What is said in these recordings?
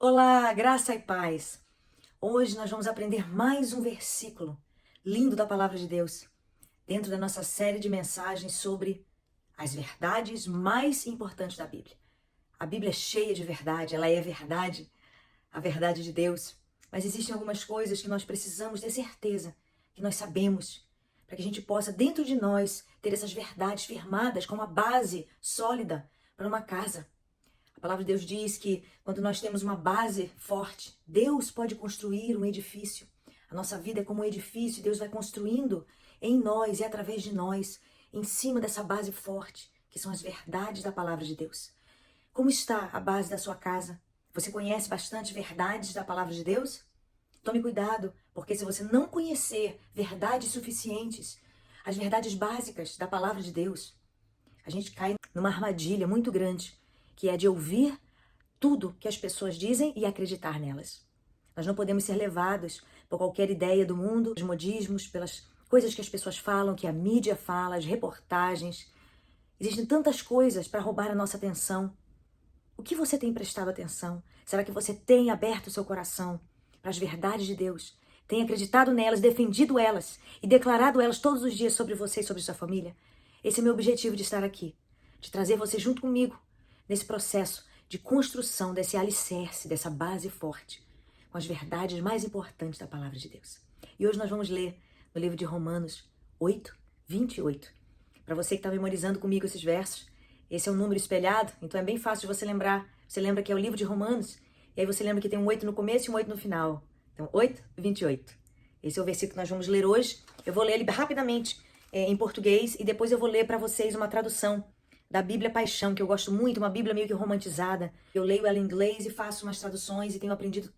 Olá, graça e paz. Hoje nós vamos aprender mais um versículo lindo da palavra de Deus, dentro da nossa série de mensagens sobre as verdades mais importantes da Bíblia. A Bíblia é cheia de verdade, ela é verdade, a verdade de Deus. Mas existem algumas coisas que nós precisamos ter certeza, que nós sabemos, para que a gente possa, dentro de nós, ter essas verdades firmadas como uma base sólida para uma casa. A palavra de Deus diz que quando nós temos uma base forte, Deus pode construir um edifício. A nossa vida é como um edifício, Deus vai construindo em nós e através de nós, em cima dessa base forte, que são as verdades da palavra de Deus. Como está a base da sua casa? Você conhece bastante verdades da palavra de Deus? Tome cuidado, porque se você não conhecer verdades suficientes, as verdades básicas da palavra de Deus, a gente cai numa armadilha muito grande, que é de ouvir tudo que as pessoas dizem e acreditar nelas. Nós não podemos ser levados por qualquer ideia do mundo, os modismos, pelas coisas que as pessoas falam, que a mídia fala, as reportagens. Existem tantas coisas para roubar a nossa atenção. O que você tem prestado atenção? Será que você tem aberto o seu coração para as verdades de Deus? Tem acreditado nelas, defendido elas e declarado elas todos os dias sobre você e sobre sua família? Esse é meu objetivo de estar aqui, de trazer você junto comigo nesse processo de construção desse alicerce, dessa base forte, com as verdades mais importantes da palavra de Deus. E hoje nós vamos ler no livro de Romanos 8, 28. Para você que está memorizando comigo esses versos, esse é um número espelhado, então é bem fácil de você lembrar. Você lembra que é o livro de Romanos, e aí você lembra que tem um 8 no começo e um 8 no final. Então, 8, 28. Esse é o versículo que nós vamos ler hoje. Eu vou ler ele rapidamente em português e depois eu vou ler para vocês uma tradução da Bíblia Paixão, que eu gosto muito, uma Bíblia meio que romantizada. Eu leio ela em inglês e faço umas traduções e tenho aprendido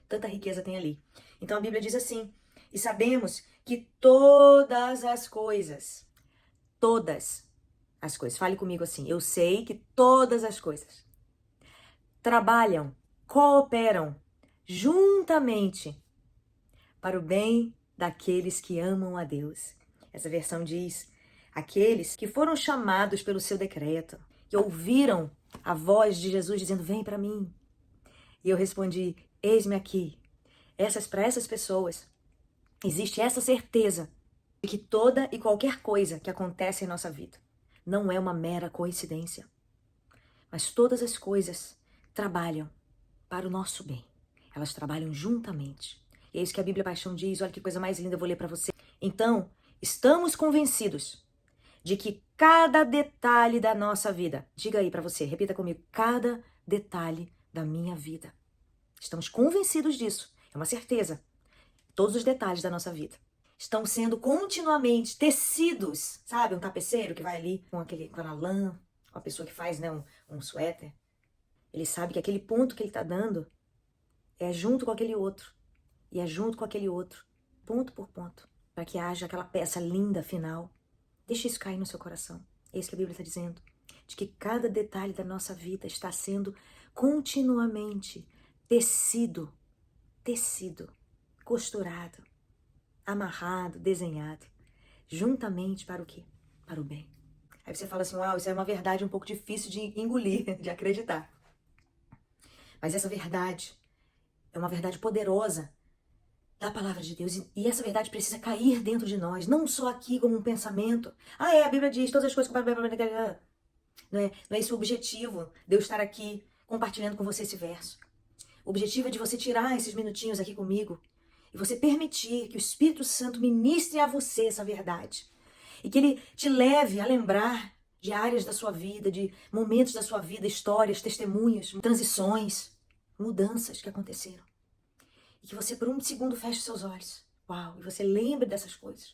tanta riqueza tem ali. Então a Bíblia diz assim: e sabemos que todas as coisas, fale comigo assim, eu sei que todas as coisas trabalham, cooperam juntamente para o bem daqueles que amam a Deus. Essa versão diz: aqueles que foram chamados pelo seu decreto, que ouviram a voz de Jesus dizendo, vem para mim. E eu respondi, eis-me aqui. Para essas pessoas, existe essa certeza de que toda e qualquer coisa que acontece em nossa vida não é uma mera coincidência, mas todas as coisas trabalham para o nosso bem. Elas trabalham juntamente. E é isso que a Bíblia Paixão diz. Olha que coisa mais linda, eu vou ler para você. Então, estamos convencidos de que cada detalhe da nossa vida, diga aí para você, repita comigo, cada detalhe da minha vida. Estamos convencidos disso, é uma certeza. Todos os detalhes da nossa vida estão sendo continuamente tecidos, sabe? Um tapeceiro que vai ali com a lã, uma pessoa que faz, né, um suéter. Ele sabe que aquele ponto que ele está dando é junto com aquele outro, e é junto com aquele outro, ponto por ponto, para que haja aquela peça linda final. Deixe isso cair no seu coração. É isso que a Bíblia está dizendo. De que cada detalhe da nossa vida está sendo continuamente tecido, costurado, amarrado, desenhado, juntamente para o quê? Para o bem. Aí você fala assim, uau, isso é uma verdade um pouco difícil de engolir, de acreditar. Mas essa verdade é uma verdade poderosa da palavra de Deus. E essa verdade precisa cair dentro de nós, não só aqui como um pensamento. A Bíblia diz todas as coisas... Não é esse o objetivo de eu estar aqui compartilhando com você esse verso. O objetivo é de você tirar esses minutinhos aqui comigo e você permitir que o Espírito Santo ministre a você essa verdade. E que ele te leve a lembrar de áreas da sua vida, de momentos da sua vida, histórias, testemunhos, transições, mudanças que aconteceram. E que você por um segundo feche seus olhos. Uau! E você lembre dessas coisas.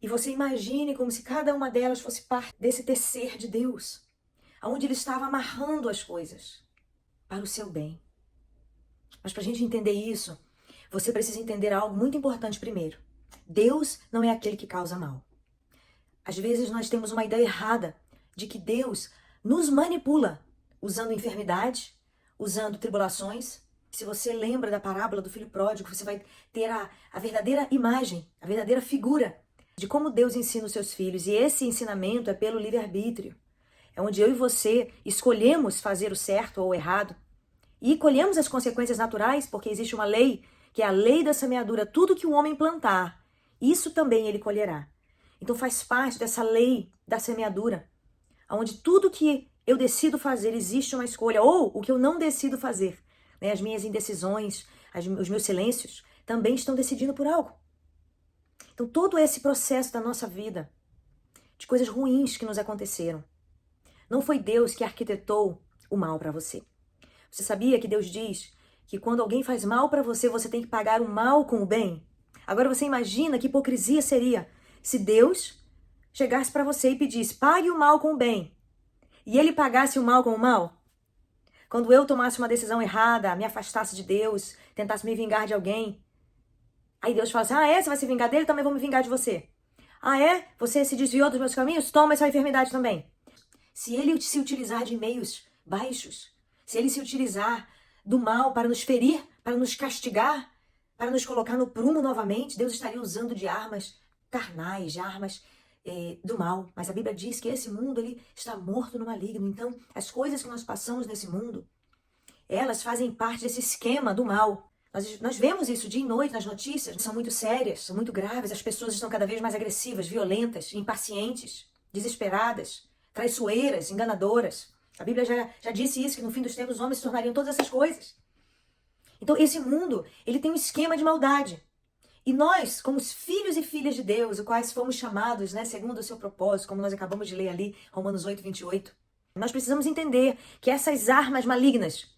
E você imagine como se cada uma delas fosse parte desse tecer de Deus, onde Ele estava amarrando as coisas para o seu bem. Mas para a gente entender isso, você precisa entender algo muito importante primeiro. Deus não é aquele que causa mal. Às vezes nós temos uma ideia errada de que Deus nos manipula usando enfermidade, usando tribulações. Se você lembra da parábola do filho pródigo, você vai ter a verdadeira imagem, a verdadeira figura de como Deus ensina os seus filhos. E esse ensinamento é pelo livre-arbítrio. É onde eu e você escolhemos fazer o certo ou o errado. E colhemos as consequências naturais, porque existe uma lei, que é a lei da semeadura. Tudo que o homem plantar, isso também ele colherá. Então faz parte dessa lei da semeadura, onde tudo que eu decido fazer, existe uma escolha, ou o que eu não decido fazer. Né? As minhas indecisões, os meus silêncios, também estão decidindo por algo. Então todo esse processo da nossa vida, de coisas ruins que nos aconteceram, não foi Deus que arquitetou o mal para você. Você sabia que Deus diz que quando alguém faz mal para você, você tem que pagar o mal com o bem? Agora você imagina que hipocrisia seria se Deus chegasse para você e pedisse, pague o mal com o bem, e ele pagasse o mal com o mal? Quando eu tomasse uma decisão errada, me afastasse de Deus, tentasse me vingar de alguém, aí Deus fala assim, você vai se vingar dele? Também vou me vingar de você. Você se desviou dos meus caminhos? Toma essa enfermidade também. Se ele se utilizar de meios baixos, se ele se utilizar do mal para nos ferir, para nos castigar, para nos colocar no prumo novamente, Deus estaria usando de armas carnais, de armas do mal. Mas a Bíblia diz que esse mundo ele está morto no maligno. Então, as coisas que nós passamos nesse mundo, elas fazem parte desse esquema do mal. Nós vemos isso dia e noite nas notícias, são muito sérias, são muito graves, as pessoas estão cada vez mais agressivas, violentas, impacientes, desesperadas, traiçoeiras, enganadoras. A Bíblia já disse isso, que no fim dos tempos os homens se tornariam todas essas coisas. Então esse mundo, ele tem um esquema de maldade. E nós, como os filhos e filhas de Deus, os quais fomos chamados, né, segundo o seu propósito, como nós acabamos de ler ali, Romanos 8, 28, nós precisamos entender que essas armas malignas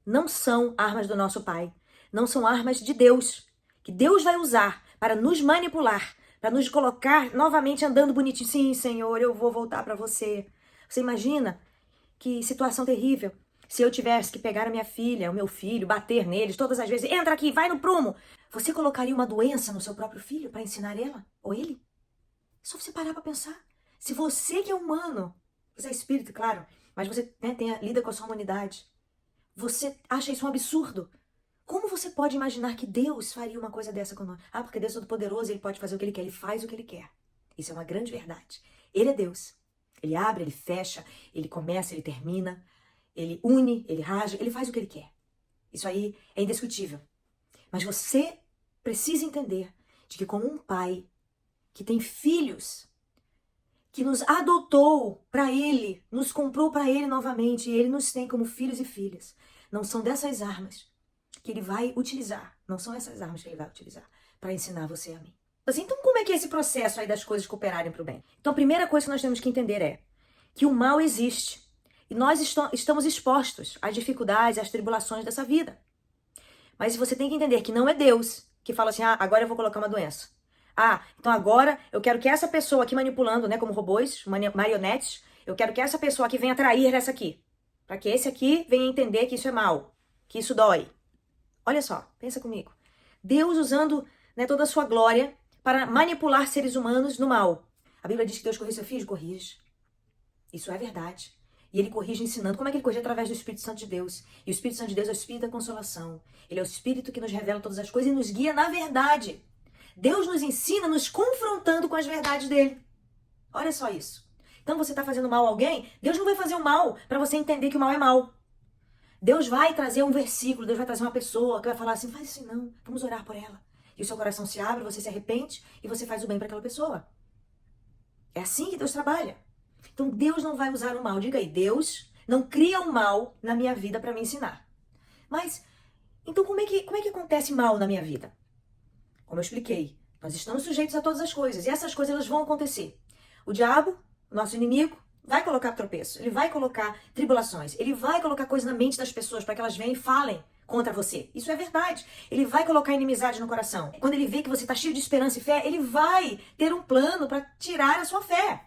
não são armas do nosso Pai, não são armas de Deus, que Deus vai usar para nos manipular, para nos colocar novamente andando bonitinho. Sim, Senhor, eu vou voltar para você. Você imagina que situação terrível se eu tivesse que pegar a minha filha, o meu filho, bater neles todas as vezes, entra aqui, vai no prumo. Você colocaria uma doença no seu próprio filho para ensinar ela ou ele? Só você parar para pensar. Se você que é humano, você é espírito, claro, mas você lida com a sua humanidade, você acha isso um absurdo. Como você pode imaginar que Deus faria uma coisa dessa conosco? Porque Deus é todo-poderoso, Ele pode fazer o que Ele quer, Ele faz o que Ele quer. Isso é uma grande verdade. Ele é Deus. Ele abre, Ele fecha, Ele começa, Ele termina, Ele une, Ele rasga, Ele faz o que Ele quer. Isso aí é indiscutível. Mas você precisa entender de que como um pai que tem filhos, que nos adotou para Ele, nos comprou para Ele novamente, e Ele nos tem como filhos e filhas, não são dessas armas que Ele vai utilizar, não são essas armas que Ele vai utilizar para ensinar você e a mim. Assim, então como é que é esse processo aí das coisas cooperarem para o bem? Então a primeira coisa que nós temos que entender é que o mal existe e nós estamos expostos às dificuldades, às tribulações dessa vida. Mas você tem que entender que não é Deus que fala assim, agora eu vou colocar uma doença. Então agora eu quero que essa pessoa aqui manipulando, né, como robôs, marionetes, eu quero que essa pessoa aqui venha trair essa aqui. Para que esse aqui venha entender que isso é mal, que isso dói. Olha só, pensa comigo. Deus usando, né, toda a sua glória para manipular seres humanos no mal. A Bíblia diz que Deus corrige seu filho? Corrige. Isso é verdade. E Ele corrige ensinando. Como é que Ele corrige? Através do Espírito Santo de Deus. E o Espírito Santo de Deus é o Espírito da consolação. Ele é o Espírito que nos revela todas as coisas e nos guia na verdade. Deus nos ensina nos confrontando com as verdades dele. Olha só isso. Então você está fazendo mal a alguém, Deus não vai fazer o mal para você entender que o mal é mal. Deus vai trazer um versículo, Deus vai trazer uma pessoa que vai falar assim, faz isso não, vamos orar por ela. E o seu coração se abre, você se arrepende e você faz o bem para aquela pessoa. É assim que Deus trabalha. Então Deus não vai usar o mal. Diga aí, Deus não cria o mal na minha vida para me ensinar. Mas, então como é que acontece mal na minha vida? Como eu expliquei, nós estamos sujeitos a todas as coisas. E essas coisas elas vão acontecer. O diabo, nosso inimigo, vai colocar tropeço. Ele vai colocar tribulações. Ele vai colocar coisas na mente das pessoas para que elas venham e falem contra você. Isso é verdade. Ele vai colocar inimizade no coração. Quando ele vê que você está cheio de esperança e fé, ele vai ter um plano para tirar a sua fé.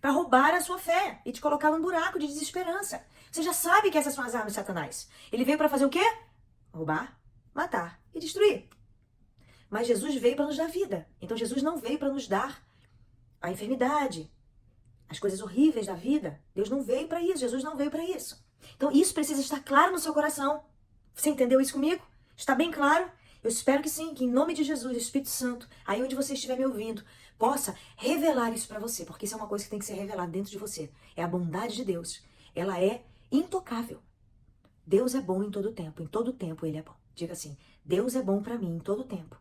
Para roubar a sua fé e te colocar num buraco de desesperança. Você já sabe que essas são as armas de Satanás. Ele veio para fazer o quê? Roubar, matar e destruir. Mas Jesus veio para nos dar vida. Então Jesus não veio para nos dar a enfermidade, as coisas horríveis da vida. Deus não veio para isso. Jesus não veio para isso. Então isso precisa estar claro no seu coração. Você entendeu isso comigo? Está bem claro? Eu espero que sim, que em nome de Jesus, Espírito Santo, aí onde você estiver me ouvindo, possa revelar isso para você, porque isso é uma coisa que tem que ser revelada dentro de você. É a bondade de Deus. Ela é intocável. Deus é bom em todo tempo Ele é bom. Diga assim, Deus é bom pra mim em todo tempo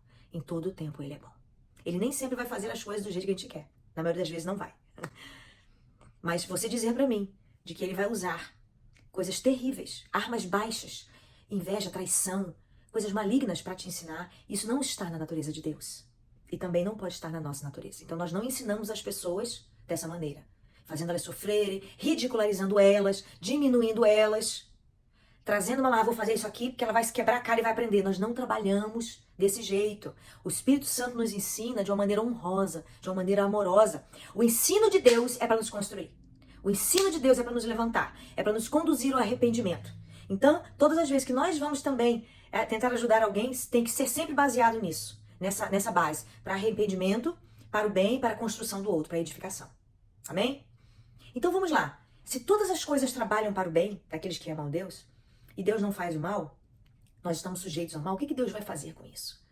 Ele é bom. Ele nem sempre vai fazer as coisas do jeito que a gente quer. Na maioria das vezes não vai. Mas você dizer pra mim de que Ele vai usar coisas terríveis, armas baixas, inveja, traição, coisas malignas para te ensinar, isso não está na natureza de Deus. E também não pode estar na nossa natureza. Então nós não ensinamos as pessoas dessa maneira, fazendo elas sofrerem, ridicularizando elas, diminuindo elas, trazendo uma, vou fazer isso aqui porque ela vai se quebrar a cara e vai aprender. Nós não trabalhamos desse jeito. O Espírito Santo nos ensina de uma maneira honrosa, de uma maneira amorosa. O ensino de Deus é para nos construir. O ensino de Deus é para nos levantar, é para nos conduzir ao arrependimento. Então, todas as vezes que nós vamos também tentar ajudar alguém, tem que ser sempre baseado nisso, nessa base, para arrependimento, para o bem, para a construção do outro, para a edificação. Amém? Então vamos lá. Se todas as coisas trabalham para o bem daqueles que amam Deus, e Deus não faz o mal, nós estamos sujeitos ao mal, o que Deus vai fazer com isso?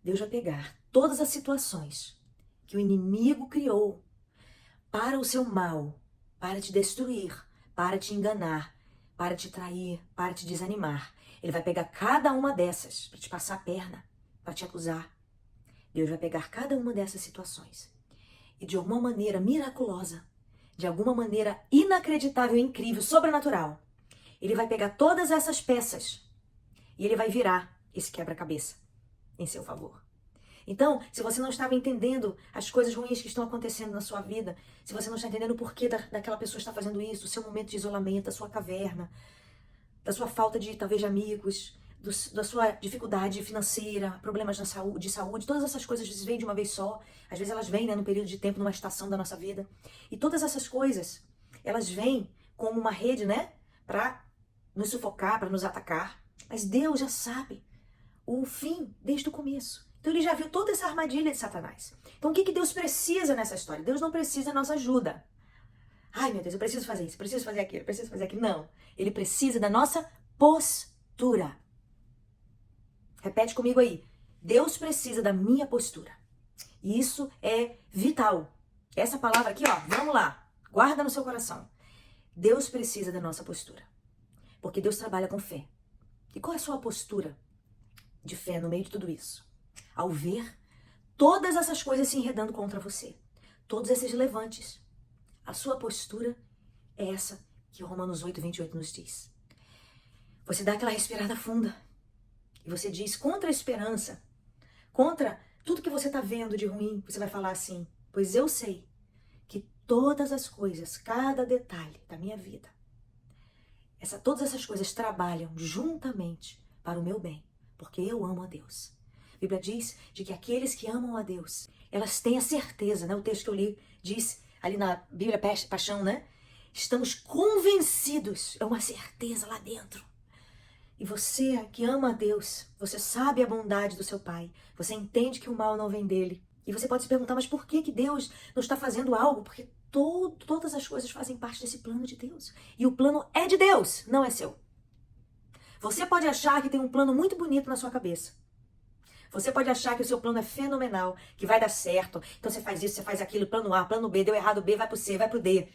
Deus vai pegar todas as situações que o inimigo criou para o seu mal, para te destruir, para te enganar, para te trair, para te desanimar. Ele vai pegar cada uma dessas para te passar a perna, para te acusar. Deus vai pegar cada uma dessas situações e de alguma maneira miraculosa, de alguma maneira inacreditável, incrível, sobrenatural, Ele vai pegar todas essas peças e Ele vai virar esse quebra-cabeça em seu favor. Então, se você não estava entendendo as coisas ruins que estão acontecendo na sua vida, se você não está entendendo o porquê daquela pessoa estar fazendo isso, o seu momento de isolamento, da sua caverna, da sua falta de, talvez, de amigos, da sua dificuldade financeira, problemas de saúde, todas essas coisas vêm de uma vez só. Às vezes elas vêm, num período de tempo, numa estação da nossa vida. E todas essas coisas, elas vêm como uma rede, para nos sufocar, para nos atacar. Mas Deus já sabe o fim desde o começo. Então ele já viu toda essa armadilha de Satanás. Então o que Deus precisa nessa história? Deus não precisa da nossa ajuda. Ai meu Deus, eu preciso fazer isso, eu preciso fazer aquilo, eu preciso fazer aquilo. Não. Ele precisa da nossa postura. Repete comigo aí. Deus precisa da minha postura. E isso é vital. Essa palavra aqui, vamos lá. Guarda no seu coração. Deus precisa da nossa postura. Porque Deus trabalha com fé. E qual é a sua postura de fé no meio de tudo isso? Ao ver todas essas coisas se enredando contra você, todos esses levantes, a sua postura é essa que Romanos 8:28 nos diz. Você dá aquela respirada funda e você diz contra a esperança, contra tudo que você está vendo de ruim, você vai falar assim, pois eu sei que todas as coisas, cada detalhe da minha vida, todas essas coisas trabalham juntamente para o meu bem, porque eu amo a Deus. A Bíblia diz de que aqueles que amam a Deus, elas têm a certeza, o texto que eu li diz ali na Bíblia Paixão, estamos convencidos, é uma certeza lá dentro. E você que ama a Deus, você sabe a bondade do seu Pai, você entende que o mal não vem dele. E você pode se perguntar, mas por que Deus não está fazendo algo? Porque todas as coisas fazem parte desse plano de Deus. E o plano é de Deus, não é seu. Você pode achar que tem um plano muito bonito na sua cabeça. Você pode achar que o seu plano é fenomenal, que vai dar certo. Então você faz isso, você faz aquilo, plano A, plano B, deu errado B, vai pro C, vai pro D.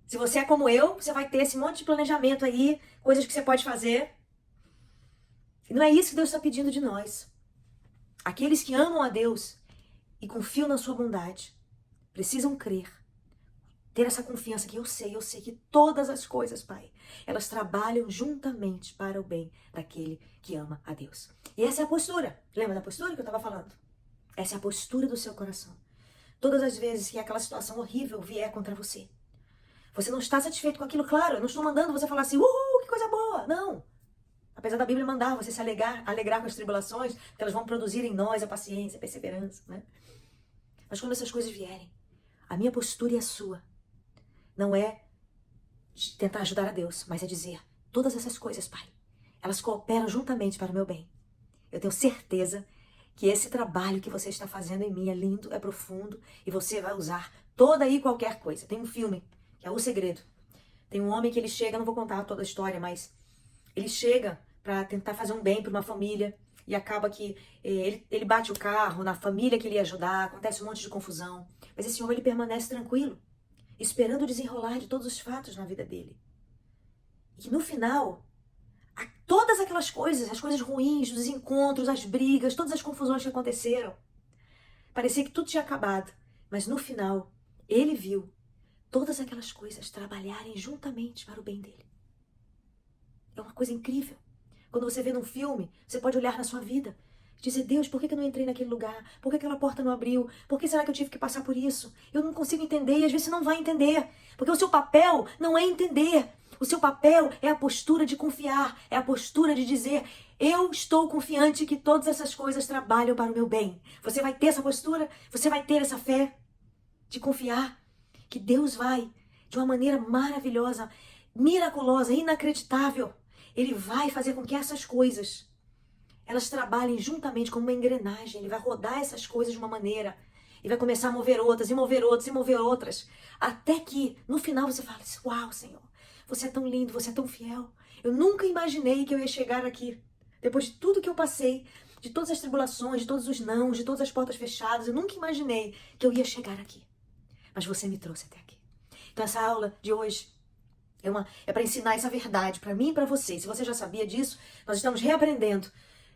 Se você é como eu, você vai ter esse monte de planejamento aí, coisas que você pode fazer. E não é isso que Deus está pedindo de nós. Aqueles que amam a Deus e confiam na sua bondade, precisam crer, ter essa confiança que eu sei que todas as coisas, Pai, elas trabalham juntamente para o bem daquele que ama a Deus. E essa é a postura. Lembra da postura que eu estava falando? Essa é a postura do seu coração. Todas as vezes que aquela situação horrível vier contra você, você não está satisfeito com aquilo, claro, eu não estou mandando você falar assim, que coisa boa, não. Apesar da Bíblia mandar você se alegrar com as tribulações, porque elas vão produzir em nós a paciência, a perseverança, Mas quando essas coisas vierem, a minha postura e a sua não é tentar ajudar a Deus, mas é dizer, todas essas coisas, Pai, elas cooperam juntamente para o meu bem. Eu tenho certeza que esse trabalho que você está fazendo em mim é lindo, é profundo, e você vai usar toda e qualquer coisa. Tem um filme, que é O Segredo. Tem um homem que ele chega, não vou contar toda a história, mas ele chega para tentar fazer um bem para uma família, e acaba que ele bate o carro na família que ele ia ajudar, acontece um monte de confusão. Mas esse homem, ele permanece tranquilo, esperando o desenrolar de todos os fatos na vida dele. E que no final, Todas aquelas coisas, as coisas ruins, os encontros, as brigas, todas as confusões que aconteceram. Parecia que tudo tinha acabado. Mas no final, ele viu todas aquelas coisas trabalharem juntamente para o bem dele. É uma coisa incrível. Quando você vê num filme, você pode olhar na sua vida e dizer, Deus, por que eu não entrei naquele lugar? Por que aquela porta não abriu? Por que será que eu tive que passar por isso? Eu não consigo entender e às vezes você não vai entender. Porque o seu papel não é entender. O seu papel é a postura de confiar, é a postura de dizer, eu estou confiante que todas essas coisas trabalham para o meu bem. Você vai ter essa postura? Você vai ter essa fé de confiar que Deus vai, de uma maneira maravilhosa, miraculosa, inacreditável, Ele vai fazer com que essas coisas, elas trabalhem juntamente como uma engrenagem. Ele vai rodar essas coisas de uma maneira e vai começar a mover outras, e mover outras, e mover outras, até que no final você fala assim, uau, Senhor, você é tão lindo, você é tão fiel. Eu nunca imaginei que eu ia chegar aqui. Depois de tudo que eu passei, de todas as tribulações, de todos os nãos, de todas as portas fechadas, eu nunca imaginei que eu ia chegar aqui. Mas você me trouxe até aqui. Então essa aula de hoje é para ensinar essa verdade para mim e para você. Se você já sabia disso, nós estamos reaprendendo.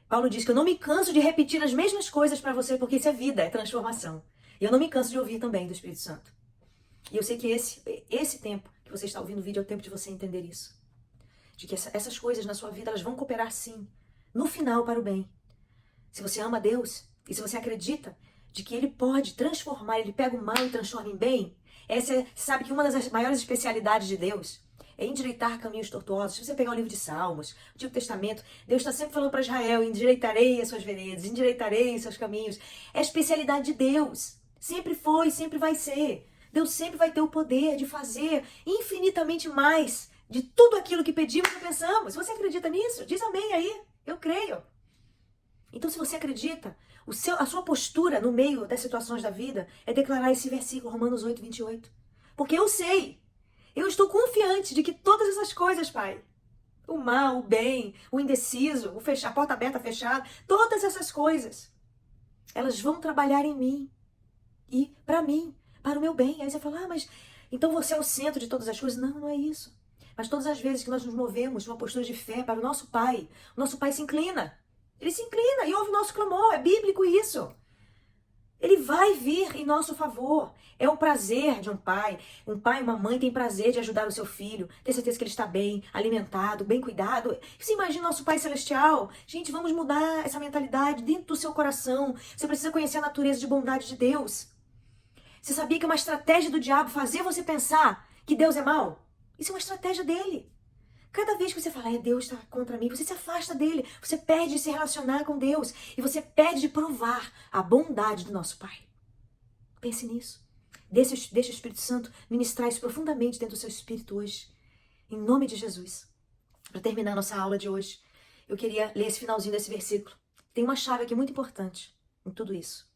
Paulo diz que eu não me canso de repetir as mesmas coisas para você, porque isso é vida, é transformação. E eu não me canso de ouvir também do Espírito Santo. E eu sei que esse tempo que você está ouvindo o vídeo é o tempo de você entender isso. De que essas coisas na sua vida, elas vão cooperar sim, no final para o bem. Se você ama Deus e se você acredita de que Ele pode transformar, Ele pega o mal e transforma em bem, você sabe que uma das maiores especialidades de Deus é endireitar caminhos tortuosos. Se você pegar o livro de Salmos, o Antigo Testamento, Deus está sempre falando para Israel, endireitarei as suas veredas, endireitarei os seus caminhos. É a especialidade de Deus. Sempre foi, sempre vai ser. Deus sempre vai ter o poder de fazer infinitamente mais de tudo aquilo que pedimos e pensamos. Se você acredita nisso, diz amém aí. Eu creio. Então, se você acredita, a sua postura no meio das situações da vida é declarar esse versículo, Romanos 8, 28. Porque eu sei, eu estou confiante de que todas essas coisas, Pai, o mal, o bem, o indeciso, a porta aberta, fechada, todas essas coisas, elas vão trabalhar em mim e para mim, para o meu bem. Aí você fala, mas então você é o centro de todas as coisas? Não, não é isso. Mas todas as vezes que nós nos movemos de uma postura de fé para o nosso Pai se inclina. Ele se inclina e ouve o nosso clamor. É bíblico isso. Ele vai vir em nosso favor. É o prazer de um pai. Um pai e uma mãe têm prazer de ajudar o seu filho. Ter certeza que ele está bem, alimentado, bem cuidado. Você imagina nosso Pai Celestial? Gente, vamos mudar essa mentalidade dentro do seu coração. Você precisa conhecer a natureza de bondade de Deus. Você sabia que é uma estratégia do diabo fazer você pensar que Deus é mau? Isso é uma estratégia dele. Cada vez que você fala, Deus está contra mim, você se afasta dele, você perde de se relacionar com Deus e você perde de provar a bondade do nosso Pai. Pense nisso. Deixa o Espírito Santo ministrar isso profundamente dentro do seu espírito hoje. Em nome de Jesus. Para terminar nossa aula de hoje, eu queria ler esse finalzinho desse versículo. Tem uma chave aqui muito importante em tudo isso.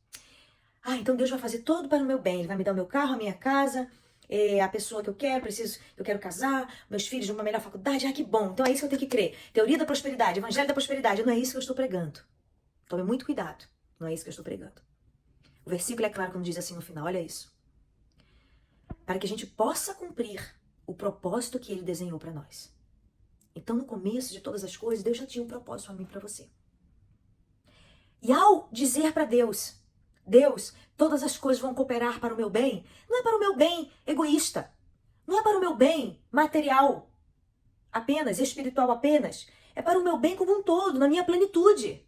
Então Deus vai fazer tudo para o meu bem. Ele vai me dar o meu carro, a minha casa, a pessoa que eu quero casar, meus filhos de uma melhor faculdade. Que bom. Então é isso que eu tenho que crer. Teoria da prosperidade, evangelho da prosperidade. Não é isso que eu estou pregando. Tome muito cuidado. Não é isso que eu estou pregando. O versículo é claro quando diz assim no final, olha isso. Para que a gente possa cumprir o propósito que Ele desenhou para nós. Então no começo de todas as coisas, Deus já tinha um propósito para mim e para você. E ao dizer para Deus, todas as coisas vão cooperar para o meu bem, não é para o meu bem egoísta, não é para o meu bem material apenas, espiritual apenas, é para o meu bem como um todo, na minha plenitude.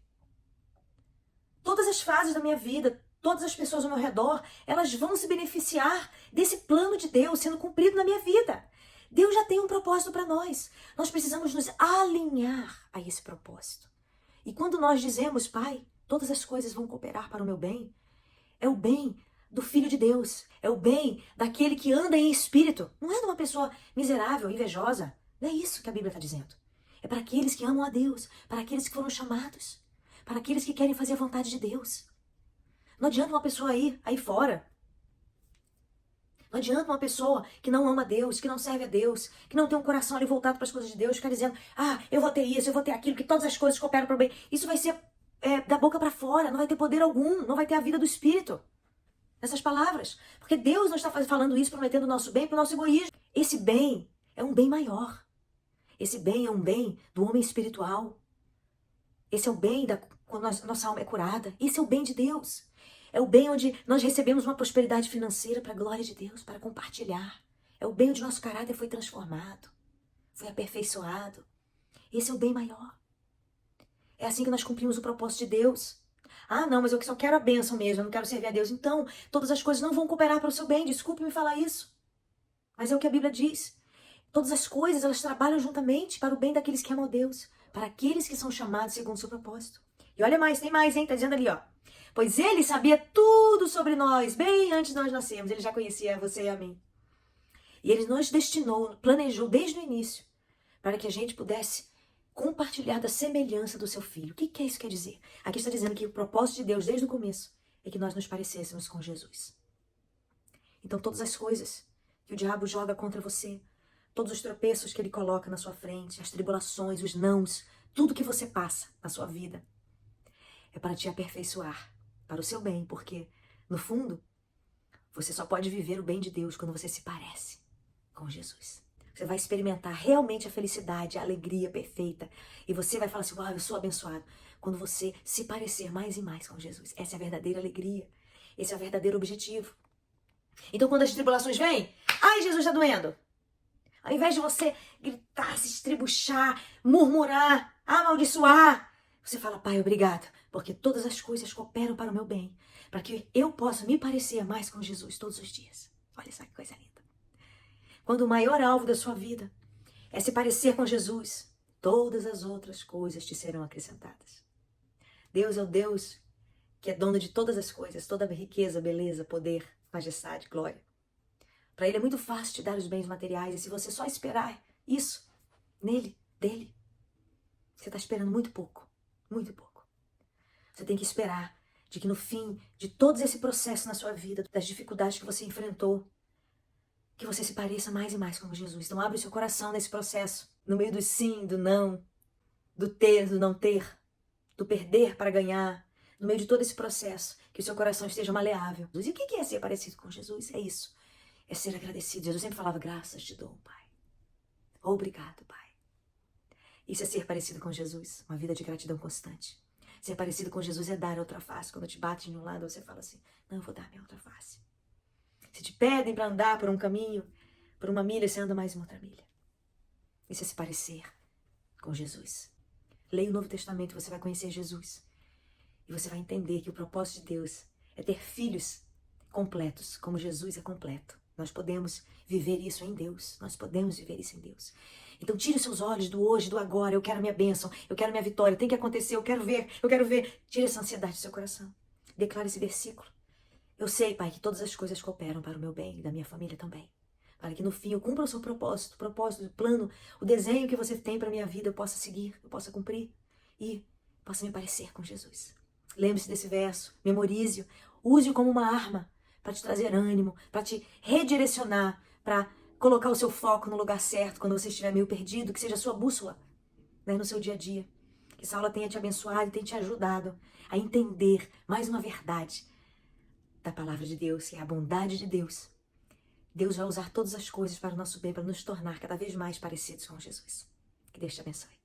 Todas as fases da minha vida, todas as pessoas ao meu redor, elas vão se beneficiar desse plano de Deus sendo cumprido na minha vida. Deus já tem um propósito para nós. Nós precisamos nos alinhar a esse propósito. E quando nós dizemos, Pai, todas as coisas vão cooperar para o meu bem, é o bem do Filho de Deus. É o bem daquele que anda em espírito. Não é de uma pessoa miserável, invejosa. Não é isso que a Bíblia está dizendo. É para aqueles que amam a Deus. Para aqueles que foram chamados. Para aqueles que querem fazer a vontade de Deus. Não adianta uma pessoa aí fora. Não adianta uma pessoa que não ama a Deus, que não serve a Deus, que não tem um coração ali voltado para as coisas de Deus, ficar dizendo, eu vou ter isso, eu vou ter aquilo, que todas as coisas cooperam para o bem. Isso vai ser da boca para fora, não vai ter poder algum, não vai ter a vida do Espírito. Essas palavras. Porque Deus não está falando isso prometendo o nosso bem para o nosso egoísmo. Esse bem é um bem maior. Esse bem é um bem do homem espiritual. Esse é o bem quando a nossa alma é curada. Esse é o bem de Deus. É o bem onde nós recebemos uma prosperidade financeira para a glória de Deus, para compartilhar. É o bem onde nosso caráter foi transformado, foi aperfeiçoado. Esse é o bem maior. É assim que nós cumprimos o propósito de Deus. Ah, não, mas eu só quero a bênção mesmo, eu não quero servir a Deus. Então, todas as coisas não vão cooperar para o seu bem. Desculpe-me falar isso. Mas é o que a Bíblia diz. Todas as coisas, elas trabalham juntamente para o bem daqueles que amam a Deus, para aqueles que são chamados segundo o seu propósito. E olha mais, tem mais, hein? Tá dizendo ali, ó. Pois ele sabia tudo sobre nós, bem antes de nós nascermos. Ele já conhecia você e a mim. E ele nos destinou, planejou desde o início, para que a gente pudesse compartilhar da semelhança do seu filho. O que isso quer dizer? Aqui está dizendo que o propósito de Deus, desde o começo, é que nós nos parecêssemos com Jesus. Então, todas as coisas que o diabo joga contra você, todos os tropeços que ele coloca na sua frente, as tribulações, os nãos, tudo que você passa na sua vida, é para te aperfeiçoar, para o seu bem, porque, no fundo, você só pode viver o bem de Deus quando você se parece com Jesus. Você vai experimentar realmente a felicidade, a alegria perfeita. E você vai falar assim, uau, eu sou abençoado. Quando você se parecer mais e mais com Jesus. Essa é a verdadeira alegria. Esse é o verdadeiro objetivo. Então, quando as tribulações vêm, ai, Jesus está doendo. Ao invés de você gritar, se estribuchar, murmurar, amaldiçoar, você fala, Pai, obrigado, porque todas as coisas cooperam para o meu bem, para que eu possa me parecer mais com Jesus todos os dias. Olha só que coisa linda. Quando o maior alvo da sua vida é se parecer com Jesus, todas as outras coisas te serão acrescentadas. Deus é o Deus que é dono de todas as coisas, toda a riqueza, beleza, poder, majestade, glória. Para Ele é muito fácil te dar os bens materiais, e se você só esperar isso nele, dele, você está esperando muito pouco, muito pouco. Você tem que esperar de que no fim de todo esse processo na sua vida, das dificuldades que você enfrentou, que você se pareça mais e mais com Jesus. Então abre o seu coração nesse processo, no meio do sim, do não, do ter, do não ter, do perder para ganhar, no meio de todo esse processo, que o seu coração esteja maleável. E o que é ser parecido com Jesus? É isso. É ser agradecido. Jesus sempre falava, graças te dou, Pai. Obrigado, Pai. Isso é ser parecido com Jesus, uma vida de gratidão constante. Ser parecido com Jesus é dar a outra face. Quando te bate de um lado, você fala assim, não, eu vou dar a minha outra face. Se te pedem para andar por um caminho, por uma milha, você anda mais uma outra milha. Isso é se parecer com Jesus. Leia o Novo Testamento, você vai conhecer Jesus. E você vai entender que o propósito de Deus é ter filhos completos, como Jesus é completo. Nós podemos viver isso em Deus. Nós podemos viver isso em Deus. Então tire os seus olhos do hoje, do agora. Eu quero minha bênção, eu quero minha vitória, tem que acontecer, eu quero ver, eu quero ver. Tire essa ansiedade do seu coração. Declare esse versículo. Eu sei, Pai, que todas as coisas cooperam para o meu bem e da minha família também. Para que no fim eu cumpra o seu propósito, o plano, o desenho que você tem para a minha vida, eu possa seguir, eu possa cumprir e possa me parecer com Jesus. Lembre-se desse verso, memorize-o, use-o como uma arma para te trazer ânimo, para te redirecionar, para colocar o seu foco no lugar certo quando você estiver meio perdido, que seja a sua bússola, né, no seu dia a dia. Que essa aula tenha te abençoado e tenha te ajudado a entender mais uma verdade da palavra de Deus, que é a bondade de Deus. Deus vai usar todas as coisas para o nosso bem, para nos tornar cada vez mais parecidos com Jesus. Que Deus te abençoe.